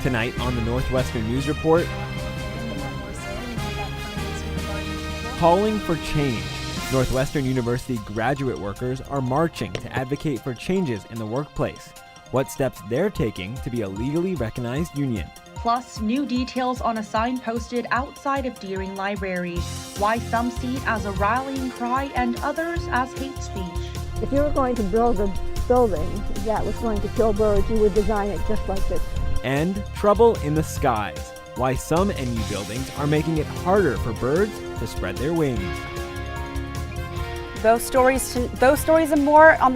Tonight on the Northwestern News Report, calling for change. Northwestern University graduate workers are marching to advocate for changes in the workplace. What steps they're taking to be a legally recognized union. Plus, new details on a sign posted outside of Deering Library. Why some see it as a rallying cry and others as hate speech. If you were going to build a building that was going to kill birds, you would design it just like this. And trouble in the skies. Why some NU buildings are making it harder for birds to spread their wings. Those stories and more on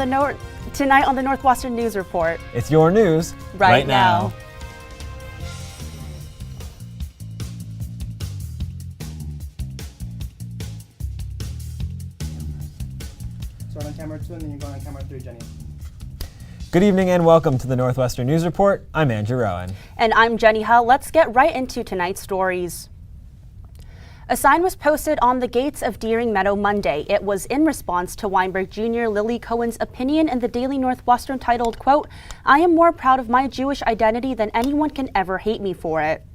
tonight on the Northwestern News Report. It's your news right now. Start on camera 2 and then you go on camera 3, Jenny. Good evening and welcome to the Northwestern News Report. I'm Andrew Rowan. And I'm Jenny Hull. Let's get right into tonight's stories. A sign was posted on the gates of Deering Meadow Monday. It was in response to Weinberg Jr. Lily Cohen's opinion in the Daily Northwestern titled, quote, "I am more proud of my Jewish identity than anyone can ever hate me for it."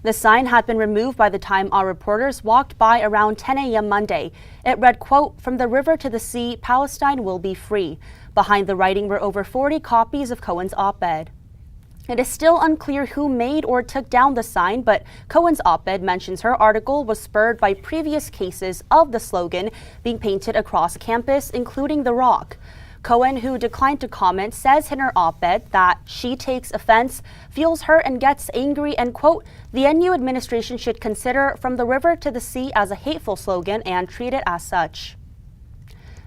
The sign had been removed by the time our reporters walked by around 10 a.m. Monday. It read, quote, "From the river to the sea, Palestine will be free." Behind the writing were over 40 copies of Cohen's op-ed. It is still unclear who made or took down the sign, but Cohen's op-ed mentions her article was spurred by previous cases of the slogan being painted across campus, including The Rock. Cohen, who declined to comment, says in her op-ed that she takes offense, feels hurt, and gets angry, and, quote, "The NU administration should consider From the River to the Sea as a hateful slogan and treat it as such."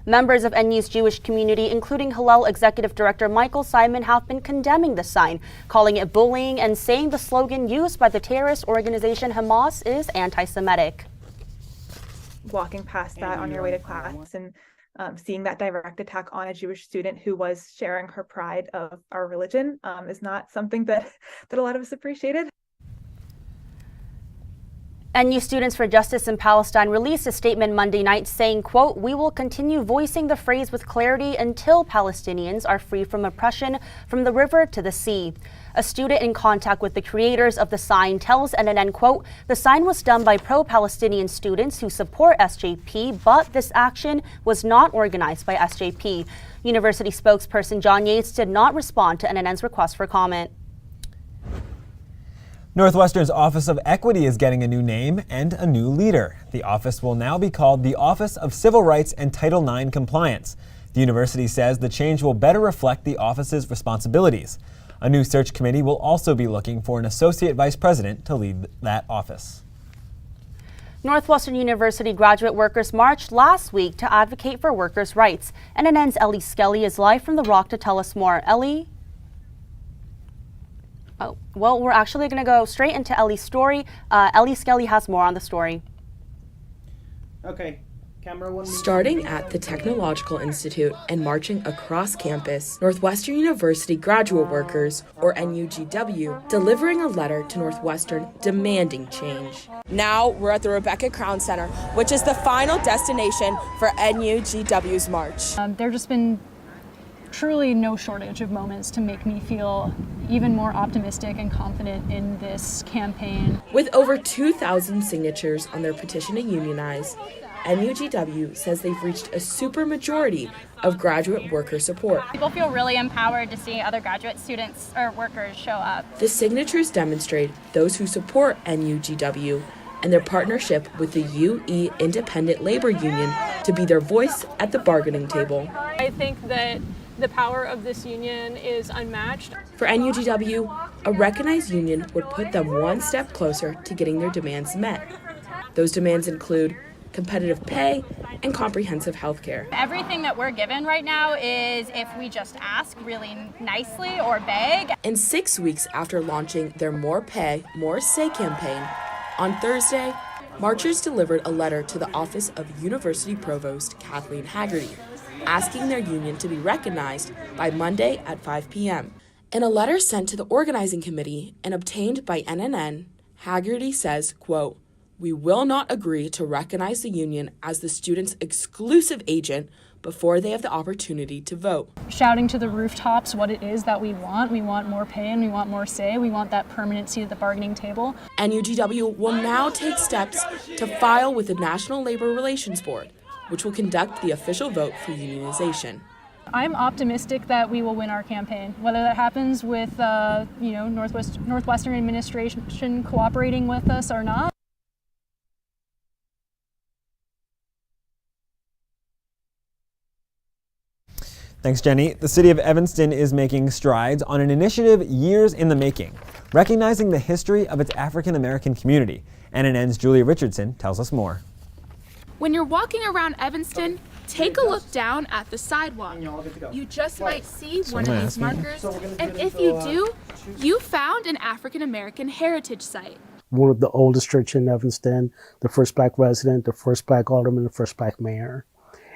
Members of NU's Jewish community, including Hillel Executive Director Michael Simon, have been condemning the sign, calling it bullying and saying the slogan used by the terrorist organization Hamas is anti-Semitic. Walking past that on your way to class and seeing that direct attack on a Jewish student who was sharing her pride of our religion is not something that a lot of us appreciated. NU Students for Justice in Palestine released a statement Monday night saying, quote, "We will continue voicing the phrase with clarity until Palestinians are free from oppression from the river to the sea." A student in contact with the creators of the sign tells NNN, quote, "The sign was done by pro-Palestinian students who support SJP, but this action was not organized by SJP." University spokesperson John Yates did not respond to NNN's request for comment. Northwestern's Office of Equity is getting a new name and a new leader. The office will now be called the Office of Civil Rights and Title IX Compliance. The university says the change will better reflect the office's responsibilities. A new search committee will also be looking for an associate vice president to lead that office. Northwestern University graduate workers marched last week to advocate for workers' rights. NNN's Ellie Skelly is live from The Rock to tell us more. Ellie? Oh, well, we're actually going to go straight into Ellie's story. Ellie Skelly has more on the story. Okay, camera 1. Starting at the Technological Institute and marching across campus, Northwestern University graduate workers, or NUGW, delivering a letter to Northwestern demanding change. Now we're at the Rebecca Crown Center, which is the final destination for NUGW's march. There's just been truly no shortage of moments to make me feel even more optimistic and confident in this campaign. With over 2,000 signatures on their petition to unionize, NUGW says they've reached a supermajority of graduate worker support. People feel really empowered to see other graduate students or workers show up. The signatures demonstrate those who support NUGW and their partnership with the UE Independent Labor Union to be their voice at the bargaining table. I think that the power of this union is unmatched. For NUGW, a recognized union would put them one step closer to getting their demands met. Those demands include competitive pay and comprehensive health care. Everything that we're given right now is if we just ask really nicely or beg. And 6 weeks after launching their More Pay, More Say campaign, on Thursday, marchers delivered a letter to the office of University Provost Kathleen Haggerty, asking their union to be recognized by Monday at 5 p.m. In a letter sent to the organizing committee and obtained by NNN, Haggerty says, quote, "We will not agree to recognize the union as the students' exclusive agent, before they have the opportunity to vote. Shouting to the rooftops what it is that we want. We want more pay and we want more say. We want that permanent seat at the bargaining table. NUTW will now take steps to file with the National Labor Relations Board, which will conduct the official vote for unionization. I'm optimistic that we will win our campaign, whether that happens with Northwestern administration cooperating with us or not. Thanks, Jenny. The city of Evanston is making strides on an initiative years in the making, recognizing the history of its African American community. NNN's Julia Richardson tells us more. When you're walking around Evanston, take a look down at the sidewalk. You just might see one of these markers, and if you do, you found an African American heritage site. One of the oldest church in Evanston, the first black resident, the first black alderman, the first black mayor,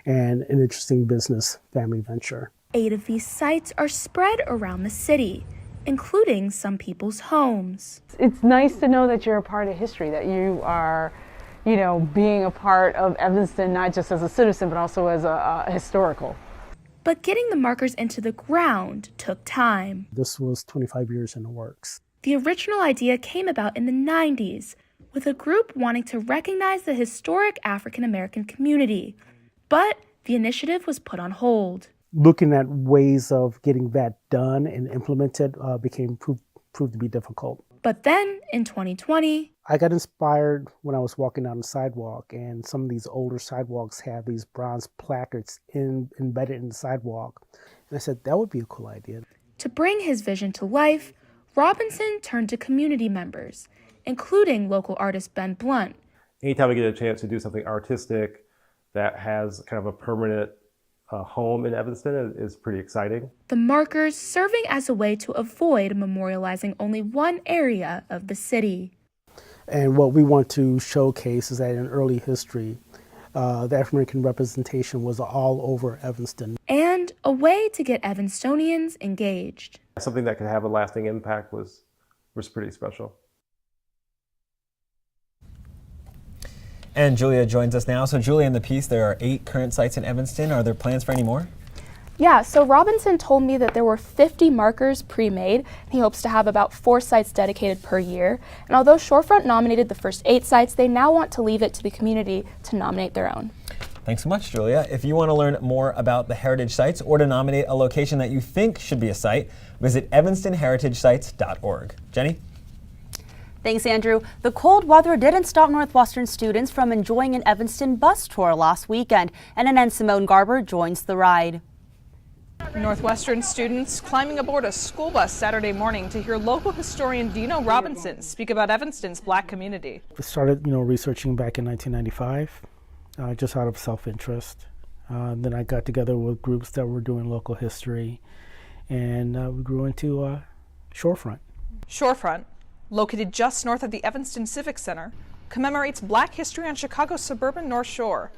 and an interesting business family venture. 8 of these sites are spread around the city, including some people's homes. It's nice to know that you're a part of history, that you are, being a part of Evanston, not just as a citizen, but also as a historical. But getting the markers into the ground took time. This was 25 years in the works. The original idea came about in the 90s, with a group wanting to recognize the historic African American community. But the initiative was put on hold. Looking at ways of getting that done and implemented proved to be difficult. But then, in 2020, I got inspired when I was walking down the sidewalk, and some of these older sidewalks have these bronze placards embedded in the sidewalk. And I said, that would be a cool idea. To bring his vision to life, Robinson turned to community members, including local artist Ben Blunt. Anytime we get a chance to do something artistic that has kind of a permanent home in Evanston is pretty exciting. The markers serving as a way to avoid memorializing only one area of the city. And what we want to showcase is that in early history, the African American representation was all over Evanston. And a way to get Evanstonians engaged. Something that could have a lasting impact was pretty special. And Julia joins us now. So Julia, in the piece, there are 8 current sites in Evanston. Are there plans for any more? Yeah, so Robinson told me that there were 50 markers pre-made. He hopes to have about 4 sites dedicated per year. And although Shorefront nominated the first 8 sites, they now want to leave it to the community to nominate their own. Thanks so much, Julia. If you want to learn more about the heritage sites or to nominate a location that you think should be a site, visit evanstonheritagesites.org. Jenny? Thanks, Andrew. The cold weather didn't stop Northwestern students from enjoying an Evanston bus tour last weekend. NNN's Simone Garber joins the ride. Northwestern students climbing aboard a school bus Saturday morning to hear local historian Dino Robinson speak about Evanston's black community. I started, researching back in 1995, just out of self-interest. Then I got together with groups that were doing local history, and we grew into Shorefront. Shorefront, located just north of the Evanston Civic Center, commemorates Black history on Chicago's suburban North Shore.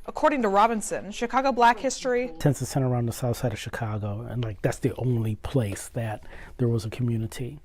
According to Robinson, Chicago Black history tends to center around the south side of Chicago, and that's the only place that there was a community.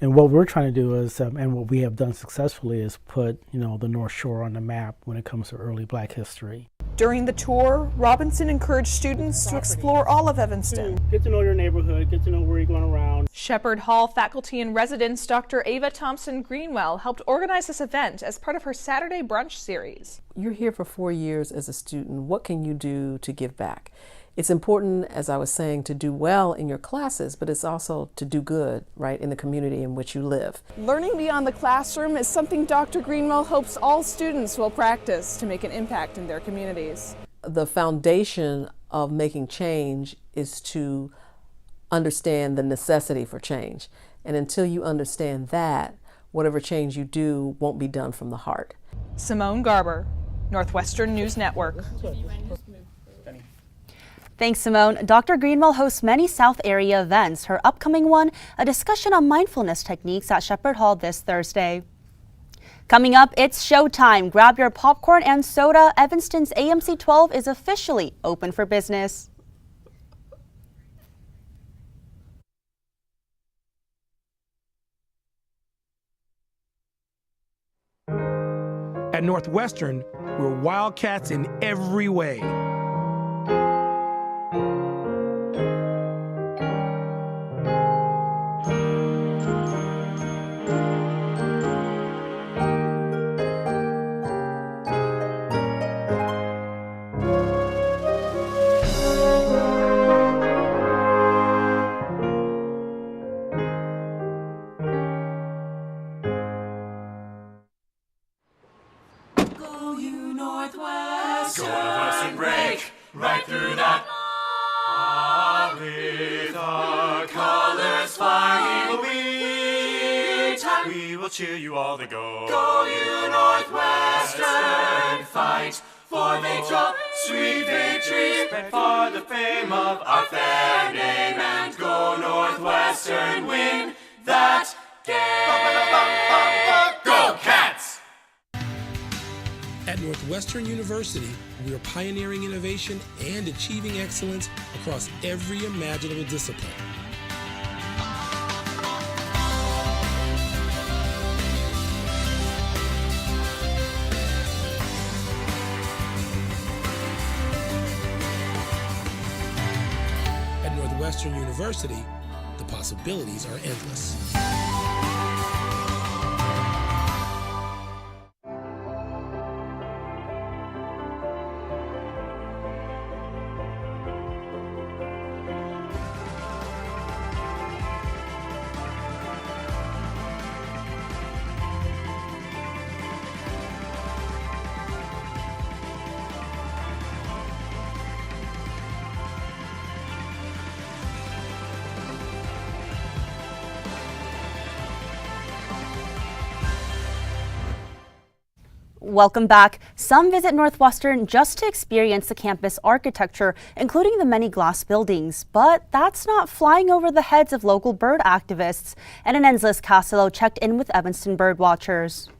And what we're trying to do is, and what we have done successfully, is put the North Shore on the map when it comes to early Black history. During the tour, Robinson encouraged students to explore all of Evanston. Get to know your neighborhood, get to know where you're going around. Shepherd Hall faculty in residence Dr. Ava Thompson Greenwell helped organize this event as part of her Saturday brunch series. You're here for 4 years as a student. What can you do to give back? It's important, as I was saying, to do well in your classes, but it's also to do good, right, in the community in which you live. Learning beyond the classroom is something Dr. Greenwell hopes all students will practice to make an impact in their communities. The foundation of making change is to understand the necessity for change. And until you understand that, whatever change you do won't be done from the heart. Simone Garber, Northwestern News Network. Thanks, Simone. Dr. Greenwell hosts many South area events. Her upcoming one, a discussion on mindfulness techniques at Shepherd Hall this Thursday. Coming up, it's showtime. Grab your popcorn and soda. Evanston's AMC 12 is officially open for business. At Northwestern, we're Wildcats in every way. and break right through that. With our colors flying, we will cheer you all to go. Go you Northwestern, fight for victory, sweet victory, for the fame of our fair name, and go Northwestern, win that game. Go Cats! At Northwestern University, we are pioneering innovation and achieving excellence across every imaginable discipline. At Northwestern University, the possibilities are endless. Welcome back. Some visit Northwestern just to experience the campus architecture, including the many glass buildings. But that's not flying over the heads of local bird activists. NNN's Liz Castello checked in with Evanston bird watchers.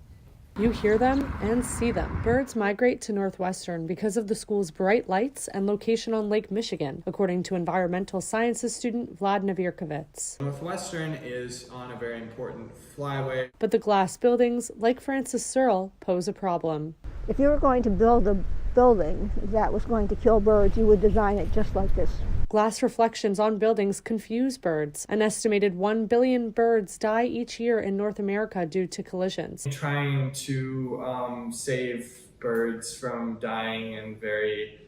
You hear them and see them. Birds migrate to Northwestern because of the school's bright lights and location on Lake Michigan, according to environmental sciences student Vlad Navirkovitz. Northwestern is on a very important flyway. But the glass buildings, like Francis Searle, pose a problem. If you were going to build a building that was going to kill birds, you would design it just like this. Glass reflections on buildings confuse birds. An estimated 1 billion birds die each year in North America due to collisions. Trying to save birds from dying in very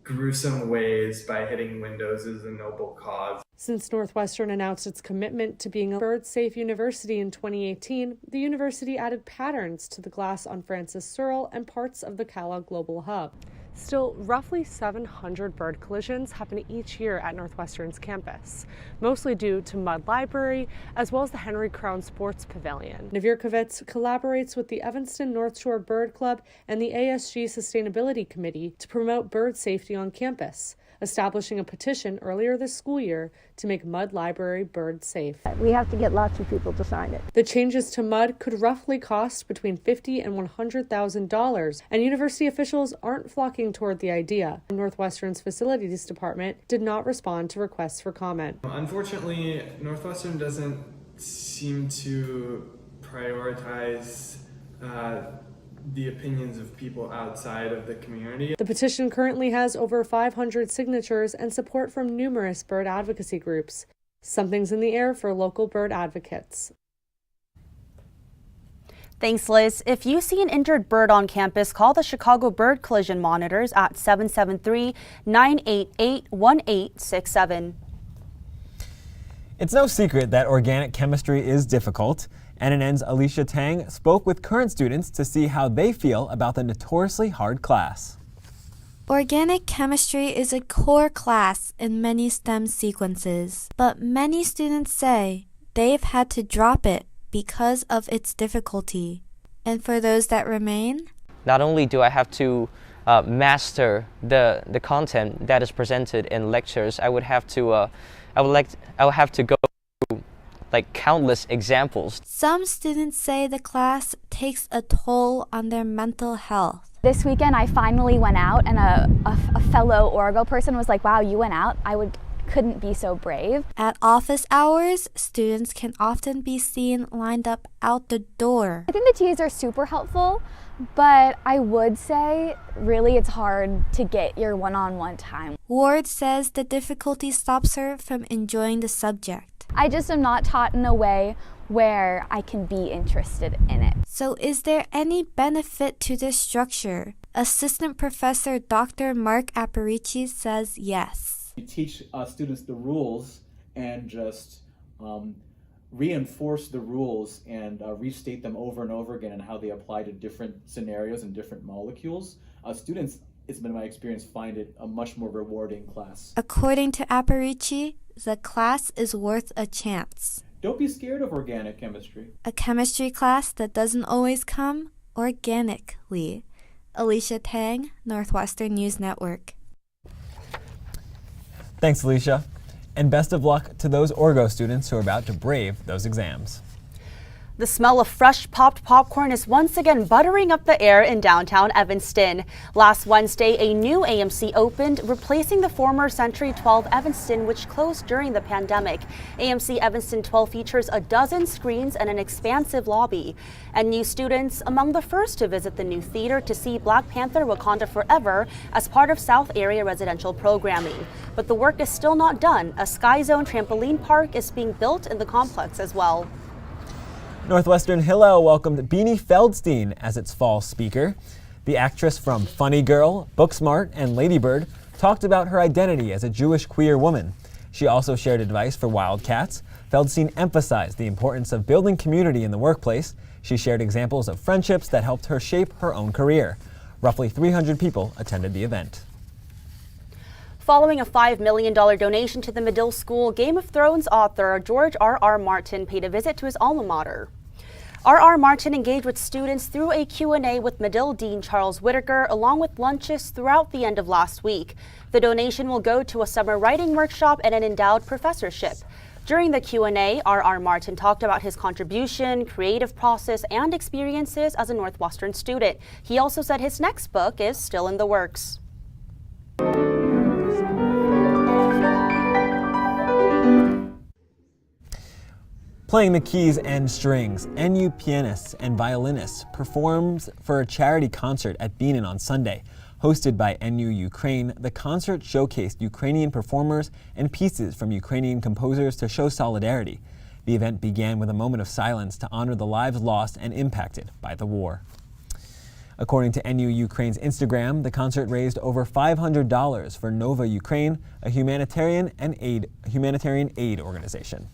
gruesome ways by hitting windows is a noble cause. Since Northwestern announced its commitment to being a bird-safe university in 2018, the university added patterns to the glass on Francis Searle and parts of the Kellogg Global Hub. Still, roughly 700 bird collisions happen each year at Northwestern's campus, mostly due to Mudd Library, as well as the Henry Crown Sports Pavilion. Navirkovitz collaborates with the Evanston North Shore Bird Club and the ASG Sustainability Committee to promote bird safety on campus, establishing a petition earlier this school year to make Mudd Library bird safe. We have to get lots of people to sign it. The changes to Mudd could roughly cost between $50,000 and $100,000, and university officials aren't flocking toward the idea. Northwestern's facilities department did not respond to requests for comment. Unfortunately, Northwestern doesn't seem to prioritize the opinions of people outside of the community. The petition currently has over 500 signatures and support from numerous bird advocacy groups. Something's in the air for local bird advocates. Thanks, Liz. If you see an injured bird on campus, call the Chicago Bird Collision Monitors at 773-988-1867. It's no secret that organic chemistry is difficult. NNN's Alicia Tang spoke with current students to see how they feel about the notoriously hard class. Organic chemistry is a core class in many STEM sequences, but many students say they've had to drop it because of its difficulty. And for those that remain? Not only do I have to master the content that is presented in lectures, I would have to go like countless examples. Some students say the class takes a toll on their mental health. This weekend I finally went out, and a fellow Orgo person was like, wow, you went out? Couldn't be so brave. At office hours, students can often be seen lined up out the door. I think the TAs are super helpful, but I would say really it's hard to get your one-on-one time. Ward says the difficulty stops her from enjoying the subject. I just am not taught in a way where I can be interested in it. So is there any benefit to this structure? Assistant Professor Dr. Mark Aparici says yes. You teach students the rules and just reinforce the rules and restate them over and over again and how they apply to different scenarios and different molecules. Students it's been my experience, find it a much more rewarding class. According to Aparici, the class is worth a chance. Don't be scared of organic chemistry. A chemistry class that doesn't always come organically. Alicia Tang, Northwestern News Network. Thanks, Alicia. And best of luck to those Orgo students who are about to brave those exams. The smell of fresh popped popcorn is once again buttering up the air in downtown Evanston. Last Wednesday, a new AMC opened, replacing the former Century 12 Evanston, which closed during the pandemic. AMC Evanston 12 features a dozen screens and an expansive lobby. And new students among the first to visit the new theater to see Black Panther: Wakanda Forever as part of South Area residential programming. But the work is still not done. A Sky Zone trampoline park is being built in the complex as well. Northwestern Hillel welcomed Beanie Feldstein as its fall speaker. The actress from Funny Girl, Booksmart, and Lady Bird talked about her identity as a Jewish queer woman. She also shared advice for Wildcats. Feldstein emphasized the importance of building community in the workplace. She shared examples of friendships that helped her shape her own career. Roughly 300 people attended the event. Following a $5 million donation to the Medill School, Game of Thrones author George R.R. Martin paid a visit to his alma mater. R.R. Martin engaged with students through a Q&A with Medill Dean Charles Whitaker, along with lunches throughout the end of last week. The donation will go to a summer writing workshop and an endowed professorship. During the Q&A, R.R. Martin talked about his contribution, creative process, and experiences as a Northwestern student. He also said his next book is still in the works. Playing the keys and strings, NU pianists and violinists performed for a charity concert at Beanon on Sunday. Hosted by NU Ukraine, the concert showcased Ukrainian performers and pieces from Ukrainian composers to show solidarity. The event began with a moment of silence to honor the lives lost and impacted by the war. According to NU Ukraine's Instagram, the concert raised over $500 for Nova Ukraine, a humanitarian aid organization.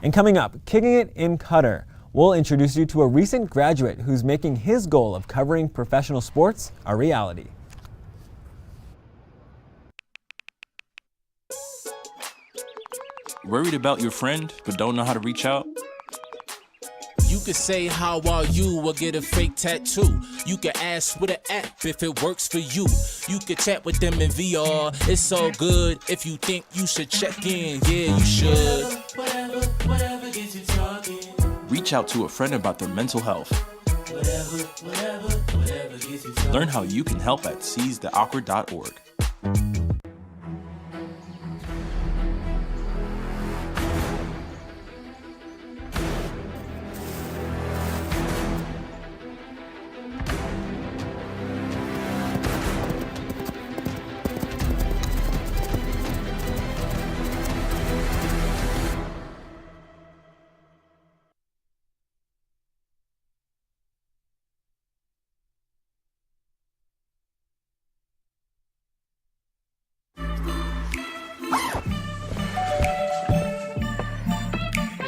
And coming up, Kicking It in Qatar, we'll introduce you to a recent graduate who's making his goal of covering professional sports a reality. Worried about your friend, but don't know how to reach out? You could say how are you or get a fake tattoo. You could ask with an app if it works for you. You could chat with them in VR. It's all good if you think you should check in. Yeah, you should. Whatever gets you talking. Reach out to a friend about their mental health. Whatever gets you talking. Learn how you can help at seizetheawkward.org.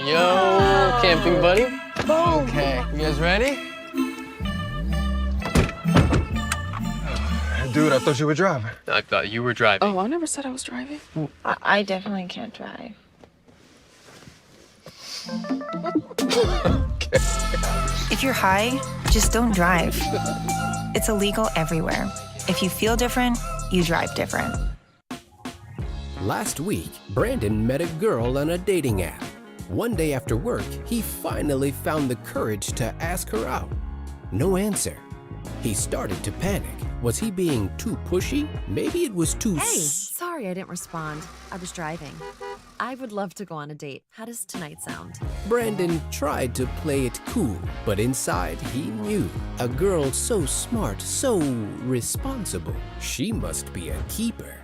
Yo, camping buddy. Okay, you guys ready? Dude, I thought you were driving. I thought you were driving. Oh, I never said I was driving. I definitely can't drive. If you're high, just don't drive. It's illegal everywhere. If you feel different, you drive different. Last week, Brandon met a girl on a dating app. One day after work, he finally found the courage to ask her out. No answer. He started to panic. Was he being too pushy? Maybe it was too Sorry I didn't respond. I was driving. I would love to go on a date. How does tonight sound? Brandon tried to play it cool, but inside he knew. A girl so smart, so responsible. She must be a keeper.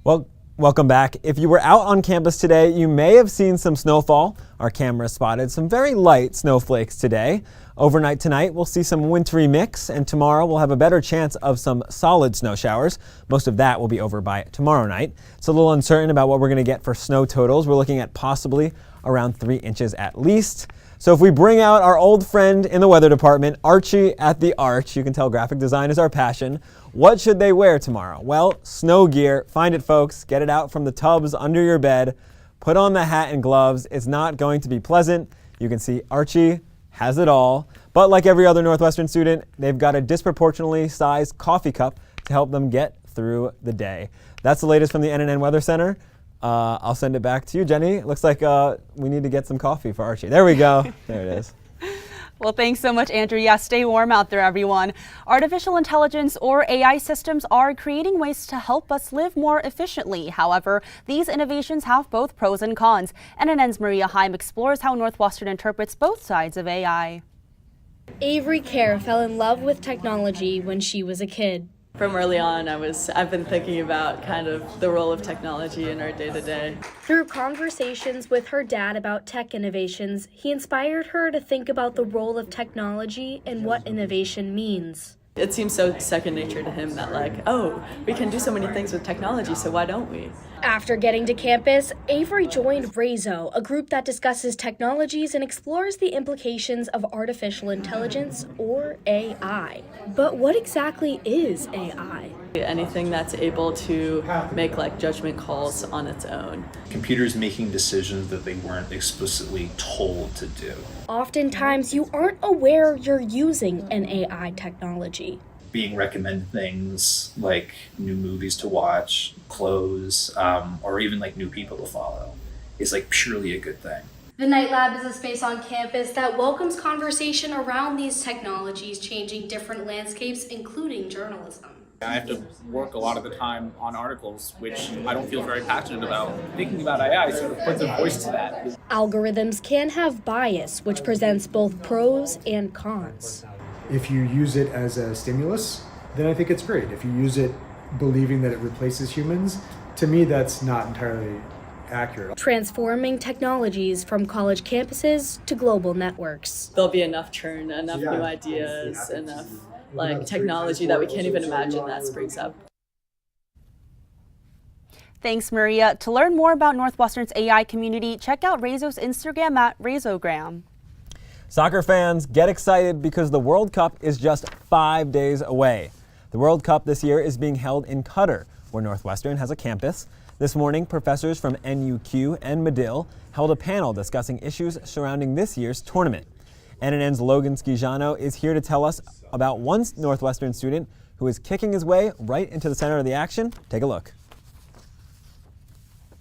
Well, welcome back. If you were out on campus today, you may have seen some snowfall. Our camera spotted some very light snowflakes today. Overnight tonight, we'll see some wintry mix, and tomorrow we'll have a better chance of some solid snow showers. Most of that will be over by tomorrow night. It's a little uncertain about what we're going to get for snow totals. We're looking at possibly around 3 inches at least. So if we bring out our old friend in the weather department, Archie at the Arch, you can tell graphic design is our passion, what should they wear tomorrow? Well, snow gear. Find it, folks. Get it out from the tubs under your bed. Put on the hat and gloves. It's not going to be pleasant. You can see Archie has it all. But like every other Northwestern student, they've got a disproportionately sized coffee cup to help them get through the day. That's the latest from the NNN Weather Center. I'll send it back to you, Jenny. Looks like we need to get some coffee for Archie. There we go. There it is. Well, thanks so much, Andrew. Yeah, stay warm out there, everyone. Artificial intelligence or AI systems are creating ways to help us live more efficiently. However, these innovations have both pros and cons. NNN's Maria Heim explores how Northwestern interprets both sides of AI. Avery Kerr fell in love with technology when she was a kid. From early on, I've been thinking about kind of the role of technology in our day-to-day. Through conversations with her dad about tech innovations, he inspired her to think about the role of technology and what innovation means. It seems so second nature to him that oh, we can do so many things with technology, so why don't we? After getting to campus, Avery joined RAISO, a group that discusses technologies and explores the implications of artificial intelligence, or AI. But what exactly is AI? Anything that's able to make judgment calls on its own. Computers making decisions that they weren't explicitly told to do. Oftentimes, you aren't aware you're using an AI technology. Being recommended things like new movies to watch, clothes, or even new people to follow is purely a good thing. The Night Lab is a space on campus that welcomes conversation around these technologies changing different landscapes, including journalism. I have to work a lot of the time on articles, which I don't feel very passionate about. Thinking about AI sort of puts a voice to that. Algorithms can have bias, which presents both pros and cons. If you use it as a stimulus, then I think it's great. If you use it believing that it replaces humans, to me that's not entirely accurate. Transforming technologies from college campuses to global networks. There'll be enough churn, enough new ideas, enough technology that we can't even imagine that springs up. Thanks, Maria. To learn more about Northwestern's AI community, check out RAISO's Instagram at RAISOgram. Soccer fans, get excited because the World Cup is just 5 days away. The World Cup this year is being held in Qatar, where Northwestern has a campus. This morning, professors from NUQ and Medill held a panel discussing issues surrounding this year's tournament. NNN's Logan Schijano is here to tell us about one Northwestern student who is kicking his way right into the center of the action. Take a look.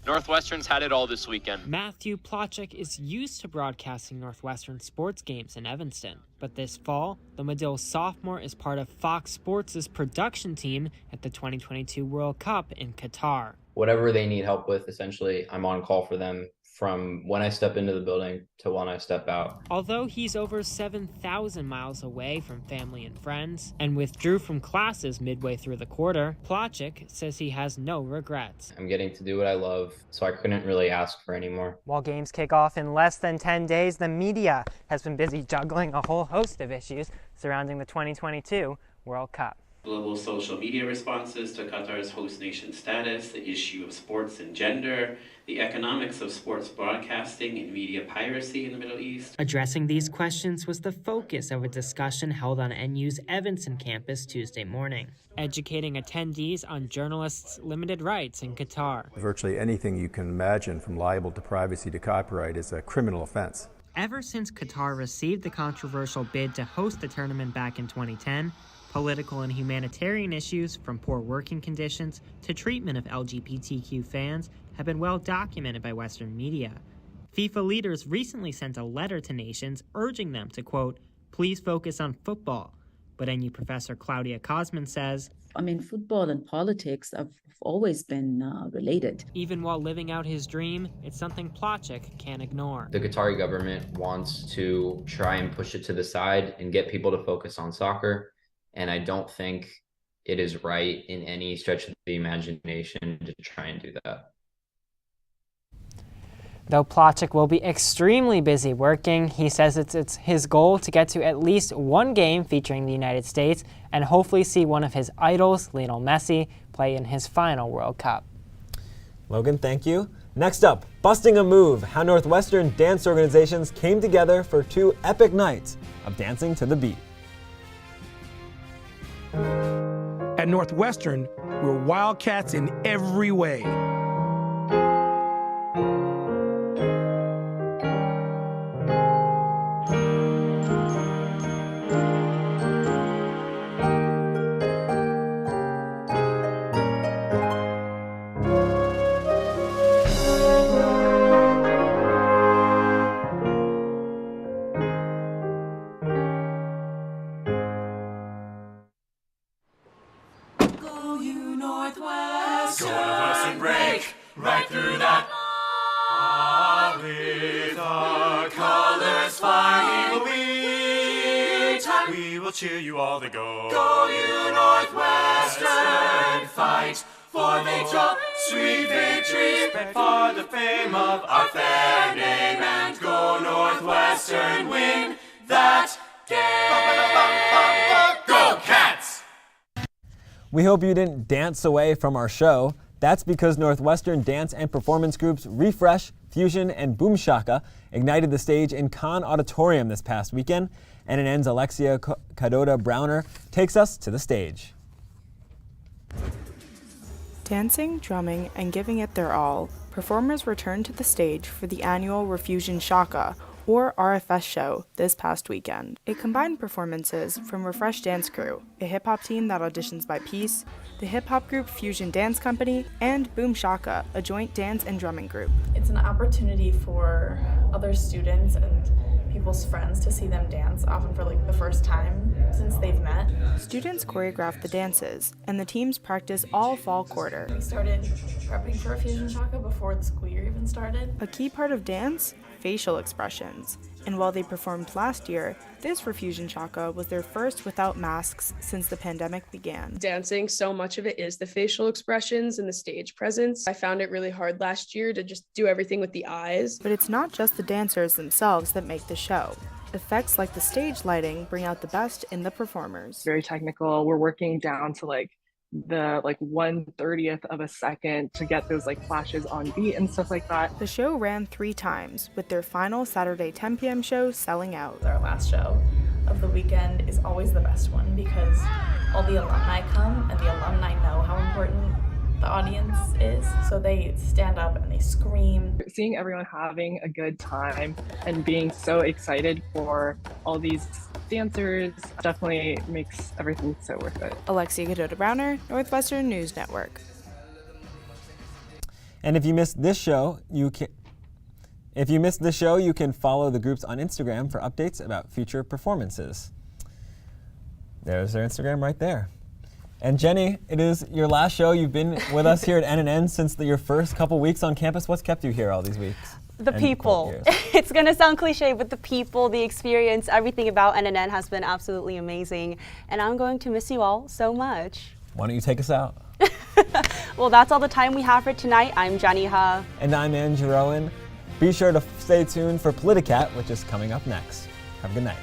Northwestern's had it all this weekend. Matthew Plotchik is used to broadcasting Northwestern sports games in Evanston. But this fall, the Medill sophomore is part of Fox Sports' production team at the 2022 World Cup in Qatar. Whatever they need help with, essentially, I'm on call for them from when I step into the building to when I step out. Although he's over 7,000 miles away from family and friends and withdrew from classes midway through the quarter, Plotchik says he has no regrets. I'm getting to do what I love, so I couldn't really ask for any more. While games kick off in less than 10 days, the media has been busy juggling a whole host of issues surrounding the 2022 World Cup. Global social media responses to Qatar's host nation status, the issue of sports and gender, the economics of sports broadcasting and media piracy in the Middle East. Addressing these questions was the focus of a discussion held on NU's Evanston campus Tuesday morning, educating attendees on journalists' limited rights in Qatar. Virtually anything you can imagine, from libel to privacy to copyright, is a criminal offense. Ever since Qatar received the controversial bid to host the tournament back in 2010, political and humanitarian issues, from poor working conditions to treatment of LGBTQ fans, have been well documented by Western media. FIFA leaders recently sent a letter to nations urging them to, quote, please focus on football. But NU professor Claudia Kosman says, football and politics have always been related. Even while living out his dream, it's something Plotchik can't ignore. The Qatari government wants to try and push it to the side and get people to focus on soccer. And I don't think it is right in any stretch of the imagination to try and do that. Though Plotchik will be extremely busy working, he says it's his goal to get to at least one game featuring the United States and hopefully see one of his idols, Lionel Messi, play in his final World Cup. Logan, thank you. Next up, Busting a Move, how Northwestern dance organizations came together for 2 epic nights of dancing to the beat. At Northwestern, we're wildcats in every way. Northwestern break right through that. With our colors flying, we will cheer you all to go. Go you Northwestern, fight for victory, sweet victory, for the fame of our fair name, and go Northwestern, win that game. Go Cats! We hope you didn't dance away from our show. That's because Northwestern dance and performance groups Refresh, Fusion, and Boom Shaka ignited the stage in Kahn Auditorium this past weekend. NNN's Alexia Cadota Browner takes us to the stage. Dancing, drumming, and giving it their all, performers returned to the stage for the annual Refusion Shaka, or RFS show, this past weekend. It combined performances from Refresh Dance Crew, a hip-hop team that auditions by piece, the hip-hop group Fusion Dance Company, and Boom Shaka, a joint dance and drumming group. It's an opportunity for other students and people's friends to see them dance, often for the first time since they've met. Students choreograph the dances, and the teams practice all fall quarter. We started prepping for a Fusion Shaka before the school year even started. A key part of dance? Facial expressions. And while they performed last year, this Refusion Shaka was their first without masks since the pandemic began. Dancing, so much of it is the facial expressions and the stage presence. I found it really hard last year to just do everything with the eyes. But it's not just the dancers themselves that make the show. Effects like the stage lighting bring out the best in the performers. Very technical. We're working down to the 1/30th of a second to get those flashes on beat and stuff like that. The show ran 3 times, with their final Saturday 10 p.m. show selling out. Our last show of the weekend is always the best one because all the alumni come and the alumni know how important the audience is, so they stand up and they scream. Seeing everyone having a good time and being so excited for all these dancers definitely makes everything so worth it. Alexia Cadota Browner, Northwestern News Network. And if you missed this show, you can follow the groups on Instagram for updates about future performances. There's their Instagram right there. And Jenny, it is your last show. You've been with us here at NNN since your first couple weeks on campus. What's kept you here all these weeks? The people. It's going to sound cliche, but the people, the experience, everything about NNN has been absolutely amazing. And I'm going to miss you all so much. Why don't you take us out? Well, that's all the time we have for tonight. I'm Jenny Ha. And I'm Andrew Rowan. Be sure to stay tuned for Politicat, which is coming up next. Have a good night.